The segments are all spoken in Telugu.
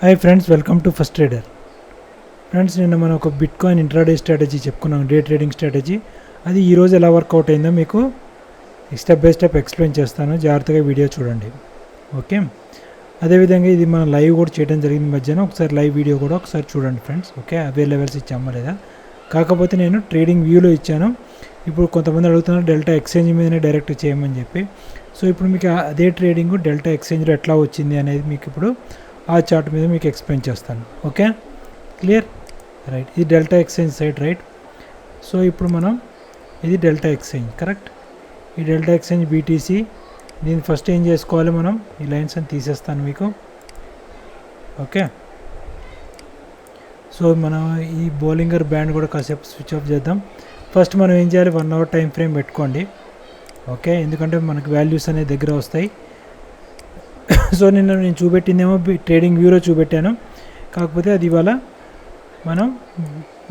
Hi friends, welcome to first trader. Friends, నిన్న మనం ఒక బిట్ కాయిన్ ఇంట్రాడే స్ట్రాటజీ చెప్పుకున్నాం, డే ట్రేడింగ్ స్ట్రాటజీ. అది ఈరోజు ఎలా వర్కౌట్ అయిందో మీకు స్టెప్ బై స్టెప్ ఎక్స్ప్లెయిన్ చేస్తాను, జాగ్రత్తగా వీడియో చూడండి. ఓకే, అదేవిధంగా ఇది మనం లైవ్ కూడా చేయడం జరిగింది మధ్యాహ్నం. ఒకసారి లైవ్ వీడియో కూడా ఒకసారి చూడండి ఫ్రెండ్స్. ఓకే, అవే లెవెల్స్ ఇచ్చామా లేదా, కాకపోతే నేను ట్రేడింగ్ వ్యూలో ఇచ్చాను. ఇప్పుడు కొంతమంది అడుగుతున్నారు డెల్టా ఎక్స్చేంజ్ మీదనే డైరెక్ట్ చేయమని చెప్పి. సో ఇప్పుడు మీకు అదే ట్రేడింగ్ డెల్టా ఎక్స్చేంజ్లో ఎట్లా వచ్చింది అనేది మీకు ఇప్పుడు ఆ చార్ట్ మీద మీకు ఎక్స్ప్లెయిన్ చేస్తాను. Okay, clear, right. ఇది delta exchange side, right. So ఇప్పుడు మనం ఇది డెల్టా ఎక్స్చేంజ్, కరెక్ట్. ఈ డెల్టా ఎక్స్చేంజ్ బీటీసీ. దీన్ని ఫస్ట్ ఏం చేసుకోవాలి, మనం ఈ లైన్స్ అని తీసేస్తాను మీకు. ఓకే, సో మనం ఈ బోలింగర్ బ్యాండ్ కూడా కాసేపు స్విచ్ ఆఫ్ చేద్దాం. ఫస్ట్ మనం ఏం చేయాలి, 1 అవర్ టైం ఫ్రేమ్ పెట్టుకోండి. ఓకే, ఎందుకంటే మనకు వాల్యూస్ అనేది దగ్గర వస్తాయి. సో నిన్న నేను చూపెట్టిందేమో ట్రేడింగ్ వ్యూలో చూపెట్టాను, కాకపోతే అది ఇవాళ మనం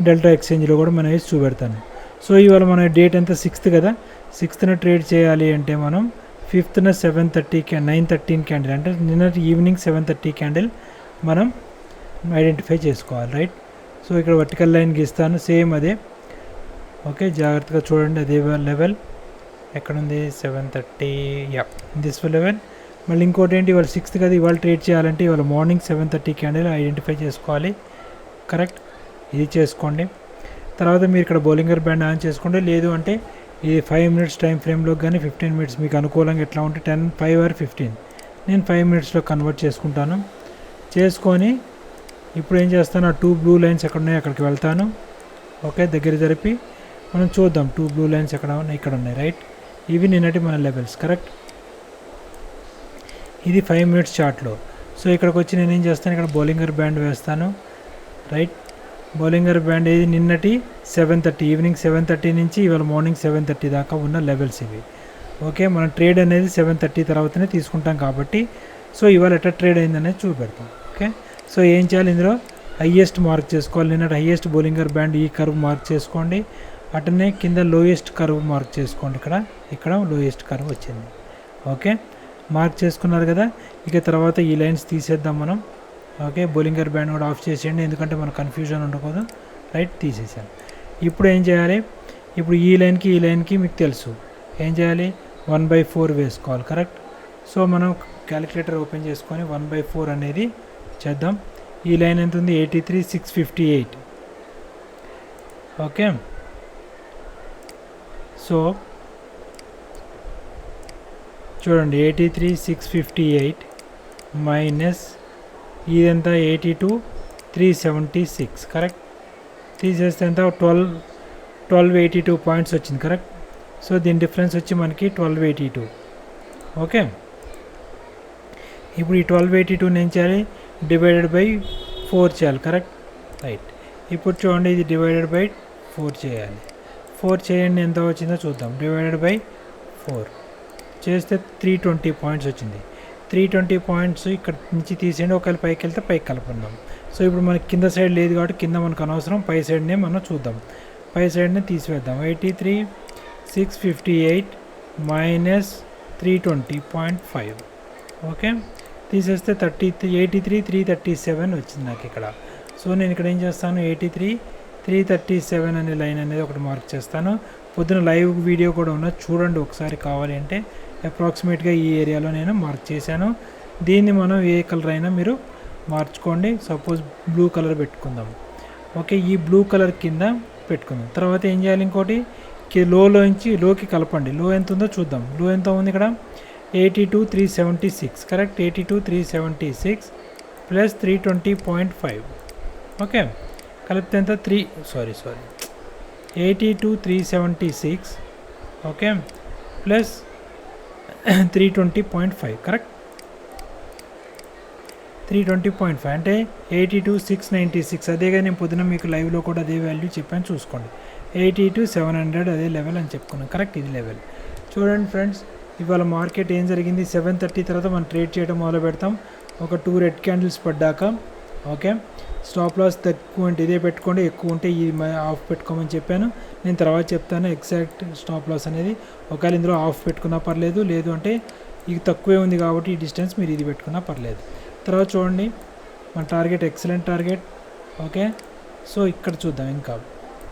డెల్టా ఎక్స్చేంజ్లో కూడా మనం వేసి చూపెడతాను. సో ఇవాళ మన డేట్ ఎంత, 6th కదా. 6th ట్రేడ్ చేయాలి అంటే మనం 5th 9:13 క్యాండిల్, అంటే నిన్న ఈవినింగ్ 7:30 క్యాండిల్ మనం ఐడెంటిఫై చేసుకోవాలి, రైట్. సో ఇక్కడ వర్టికల్ లైన్ గీస్తాను, సేమ్ అదే. ఓకే, జాగ్రత్తగా చూడండి, అదే లెవెల్ ఎక్కడుంది, 7:30, యా దిస్ లెవెల్. మళ్ళీ ఇంకోటి ఏంటి, ఇవాళ 6th కదా, ఇవాళ ట్రేడ్ చేయాలంటే ఇవాళ మార్నింగ్ 7:30 క్యాండిల్ ఐడెంటిఫై చేసుకోవాలి, కరెక్ట్. ఇది చేసుకోండి. తర్వాత మీరు ఇక్కడ బౌలింగర్ బ్యాండ్ ఆన్ చేసుకోండి. లేదు అంటే ఇది 5 minutes టైం ఫ్రేమ్లో కానీ 15 minutes మీకు అనుకూలంగా ఎట్లా ఉంటే 10, 5 or 15, నేను 5 minutesలో కన్వర్ట్ చేసుకుంటాను. చేసుకొని ఇప్పుడు ఏం చేస్తాను, ఆ 2 blue lines ఎక్కడ ఉన్నాయో అక్కడికి వెళ్తాను. ఓకే, దగ్గర జరిపి మనం చూద్దాం 2 blue lines ఎక్కడ ఉన్నాయి, ఇక్కడ ఉన్నాయి, రైట్. ఇవి నిన్నటి మన లెవెల్స్, కరెక్ట్. ఇది 5 minutes చార్ట్లో. సో ఇక్కడికి వచ్చి నేను ఏం చేస్తాను, ఇక్కడ బౌలింగర్ బ్యాండ్ వేస్తాను, రైట్. బౌలింగర్ బ్యాండ్ ఇది నిన్నటి 7:30, ఈవినింగ్ 7:30 నుంచి ఇవాళ మార్నింగ్ 7:30 దాకా ఉన్న లెవెల్స్ ఇవి. ఓకే, మన ట్రేడ్ అనేది 7:30 తర్వాతనే తీసుకుంటాం కాబట్టి సో ఇవాళ ఎట్లా ట్రేడ్ అయిందనేది చూపెడతాం. ఓకే, సో ఏం చేయాలి, ఇందులో హయ్యెస్ట్ మార్క్ చేసుకోవాలి. నిన్నటి హయ్యెస్ట్ బౌలింగర్ బ్యాండ్ ఈ కర్వ్ మార్క్ చేసుకోండి. అటనే కింద లోయెస్ట్ కర్వ్ మార్క్ చేసుకోండి. ఇక్కడ లోయెస్ట్ కర్వ్ వచ్చింది. ఓకే, మార్క్ చేసుకున్నారు కదా. ఇక తర్వాత ఈ లైన్స్ తీసేద్దాం మనం. ఓకే, బౌలింగర్ బ్యాండ్ కూడా ఆఫ్ చేసేయండి, ఎందుకంటే మనకు కన్ఫ్యూజన్ ఉండకూడదు, రైట్. తీసేసాను. ఇప్పుడు ఏం చేయాలి, ఇప్పుడు ఈ లైన్కి మీకు తెలుసు ఏం చేయాలి, 1/4 వేసుకోవాలి, కరెక్ట్. సో మనం క్యాలిక్యులేటర్ ఓపెన్ చేసుకొని 1/4 అనేది చేద్దాం. ఈ లైన్ ఎంత ఉంది, 83,658. ఓకే, సో చూడండి 83,658 మైనస్ ఇదంతా 82,376, కరెక్ట్. తీసేస్తే ఎంత, 1282 పాయింట్స్ వచ్చింది, కరెక్ట్. సో దీని డిఫరెన్స్ వచ్చి మనకి 1282. ఓకే, ఇప్పుడు ఈ 1282 ఏం చేయాలి, డివైడెడ్ బై 4 చేయాలి, కరెక్ట్, రైట్. ఇప్పుడు చూడండి, ఇది డివైడెడ్ బై 4 చేయాలి. 4 చేయండి, ఎంత వచ్చిందో చూద్దాం. డివైడెడ్ బై 4 చేస్తే 320 పాయింట్స్ వచ్చింది. 320 పాయింట్స్ ఇక్కడ నుంచి తీసేయండి, ఒకవేళ పైకి వెళ్తే పైకి కలుపుకుందాం. సో ఇప్పుడు మనకి కింద సైడ్ లేదు కాబట్టి కింద మనకు అనవసరం, పై సైడ్నే మనం చూద్దాం. పై సైడ్నే తీసివేద్దాం. 83,658 మైనస్ 320.5. ఓకే, తీసేస్తే 83,337 వచ్చింది నాకు ఇక్కడ. సో నేను ఇక్కడ ఏం చేస్తాను, 83,337 అనే లైన్ అనేది ఒకటి మార్క్ చేస్తాను. పొద్దున లైవ్ వీడియో కూడా ఉన్నది, చూడండి ఒకసారి కావాలి అంటే. అప్రాక్సిమేట్గా ఈ ఏరియాలో నేను మార్క్ చేశాను. దీన్ని మనం ఏ కలర్ అయినా మీరు మార్చుకోండి. సపోజ్ బ్లూ కలర్ పెట్టుకుందాం. ఓకే, ఈ బ్లూ కలర్ కింద పెట్టుకుందాం. తర్వాత ఏం చేయాలి, ఇంకోటి లోంచి లోకి కలపండి. లో ఎంత ఉందో చూద్దాం. లో ఎంత ఉంది ఇక్కడ, 82,376, కరెక్ట్. 82,376 ప్లస్ 320.5. ఓకే, కలిపితే ఎంత, 82,376, ఓకే, ప్లస్ 320.5, కరెక్ట్. 320.5 అంటే 82,696. అదేగా నేను పొద్దున మీకు లైవ్లో కూడా అదే వాల్యూ చెప్పాను, చూసుకోండి. 82,700 అదే లెవెల్ అని చెప్పుకున్నాను, కరెక్ట్. ఇది లెవెల్. చూడండి ఫ్రెండ్స్, ఇవాళ మార్కెట్ ఏం జరిగింది, 7:30 తర్వాత మనం ట్రేడ్ చేయడం మొదలు పెడతాం. ఒక 2 రెడ్ క్యాండిల్స్ పడ్డాక, ఓకే, స్టాప్ లాస్ తక్కువ అంటే ఇదే పెట్టుకోండి, ఎక్కువ ఉంటే ఇది ఆఫ్ పెట్టుకోమని చెప్పాను. నేను తర్వాత చెప్తాను ఎగ్జాక్ట్ స్టాప్ లాస్ అనేది. ఒకవేళ ఇందులో ఆఫ్ పెట్టుకున్నా పర్లేదు, లేదు అంటే ఇది తక్కువే ఉంది కాబట్టి ఈ డిస్టెన్స్ మీరు ఇది పెట్టుకున్నా పర్లేదు. తర్వాత చూడండి, మన target excellent target. Okay, so ఇక్కడ చూద్దాం. ఇంకా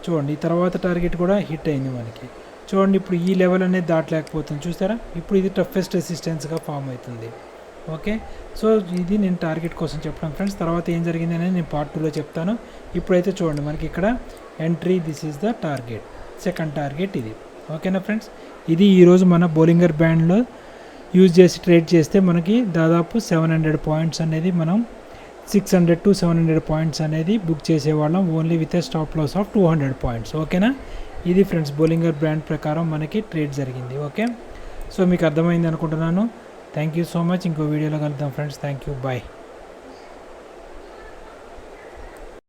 చూడండి, ఈ తర్వాత టార్గెట్ కూడా హిట్ అయింది మనకి. చూడండి, ఇప్పుడు ఈ లెవెల్ అనేది దాటలేకపోతుంది, చూసారా? ఇప్పుడు ఇది టఫెస్ట్ రెసిస్టెన్స్గా ఫామ్ అవుతుంది. ఓకే, సో ఇది నేను టార్గెట్ కోసం చెప్పడం ఫ్రెండ్స్. తర్వాత ఏం జరిగింది అనేది నేను పార్ట్ 2లో చెప్తాను. ఇప్పుడైతే చూడండి, మనకి ఇక్కడ entry, this is the target, second target ఇది. ఓకేనా ఫ్రెండ్స్, ఇది ఈరోజు మన బోలింగర్ బ్యాండ్లో యూజ్ చేసి ట్రేడ్ చేస్తే మనకి దాదాపు 700 పాయింట్స్ అనేది మనం 600 to 700 పాయింట్స్ అనేది బుక్ చేసేవాళ్ళం, only with a stop loss of 200 points. ఓకేనా, ఇది ఫ్రెండ్స్ బోలింగర్ బ్రాండ్ ప్రకారం మనకి ట్రేడ్ జరిగింది. ఓకే, సో మీకు అర్థమైంది అనుకుంటున్నాను. Thank you so much. ఇంకో వీడియోలో కలుద్దాం ఫ్రెండ్స్. Thank you, bye.